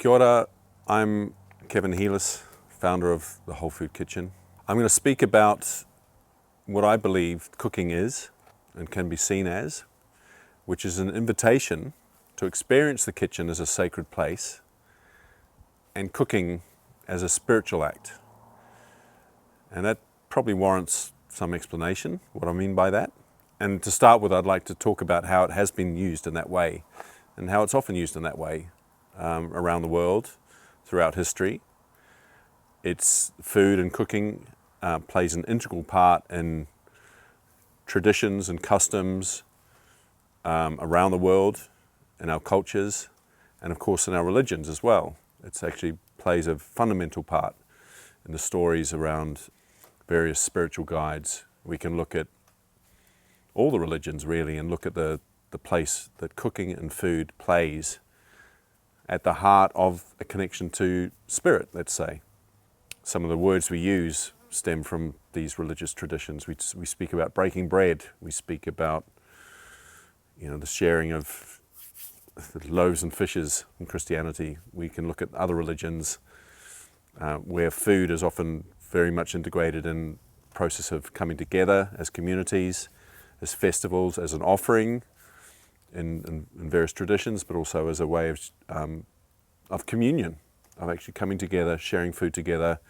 Kia ora, I'm Kevin Helas, founder of the Wholefood Kitchen. I'm going to speak about what I believe cooking is and can be seen as, which is an invitation to experience the kitchen as a sacred place and cooking as a spiritual act. And that probably warrants some explanation, what I mean by that. And to start with, I'd like to talk about how it has been used in that way and how it's often used in that way around the world throughout history. It's food and cooking plays an integral part in traditions and customs around the world, in our cultures, and of course in our religions as well. It actually plays a fundamental part in the stories around various spiritual guides. We can look at all the religions really and look at the place that cooking and food plays at the heart of a connection to spirit, let's say. Some of the words we use stem from these religious traditions. We speak about breaking bread. We speak about, the sharing of the loaves and fishes in Christianity. We can look at other religions where food is often very much integrated in the process of coming together as communities, as festivals, as an offering in various traditions, but also as a way of communion, of actually coming together, sharing food together,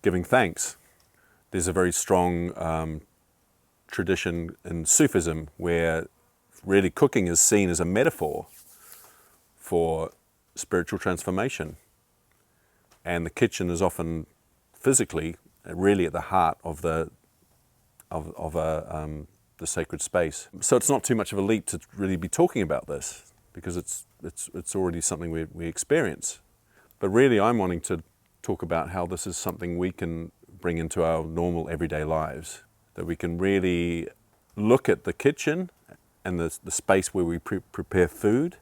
giving thanks. There's a very strong tradition in Sufism where really cooking is seen as a metaphor for spiritual transformation. And the kitchen is often physically really at the heart of the sacred space. So it's not too much of a leap to really be talking about this because it's already something we experience. But really I'm wanting to talk about how this is something we can bring into our normal everyday lives, that we can really look at the kitchen and the space where we prepare food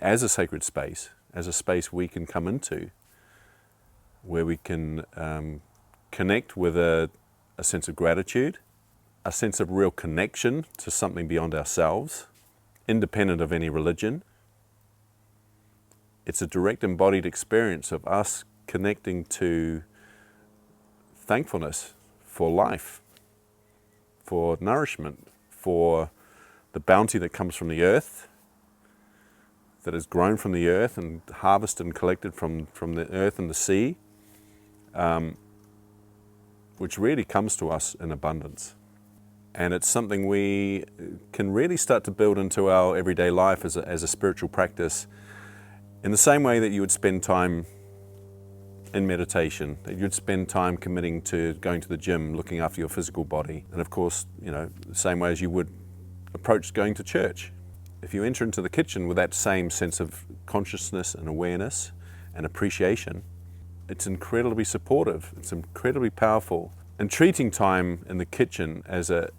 as a sacred space, as a space we can come into, where we can connect with a sense of gratitude, a sense of real connection to something beyond ourselves, independent of any religion. It's a direct embodied experience of us connecting to thankfulness for life, for nourishment, for the bounty that comes from the earth, that is grown from the earth and harvested and collected from the earth and the sea, which really comes to us in abundance. And it's something we can really start to build into our everyday life as a spiritual practice in the same way that you would spend time in meditation, that you'd spend time committing to going to the gym, looking after your physical body. And of course, the same way as you would approach going to church. If you enter into the kitchen with that same sense of consciousness and awareness and appreciation, it's incredibly supportive, it's incredibly powerful. And treating time in the kitchen as a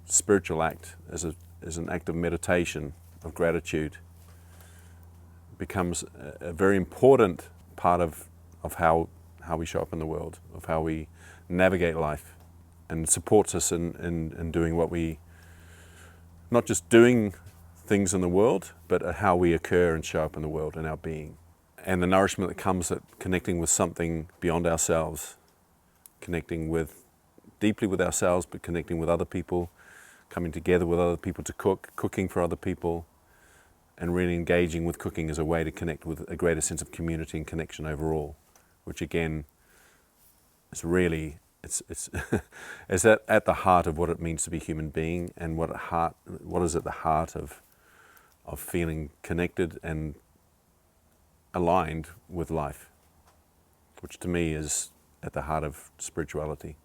spiritual act, as an act of meditation, of gratitude, becomes a very important part of how we show up in the world, of how we navigate life, and supports us in doing what we, not just doing things in the world, but how we occur and show up in the world in our being. And the nourishment that comes at connecting with something beyond ourselves, connecting deeply with ourselves, but connecting with other people, coming together with other people to cook, cooking for other people, and really engaging with cooking as a way to connect with a greater sense of community and connection overall, which again is really, it's at the heart of what it means to be a human being and what is at the heart of feeling connected and aligned with life, which to me is at the heart of spirituality.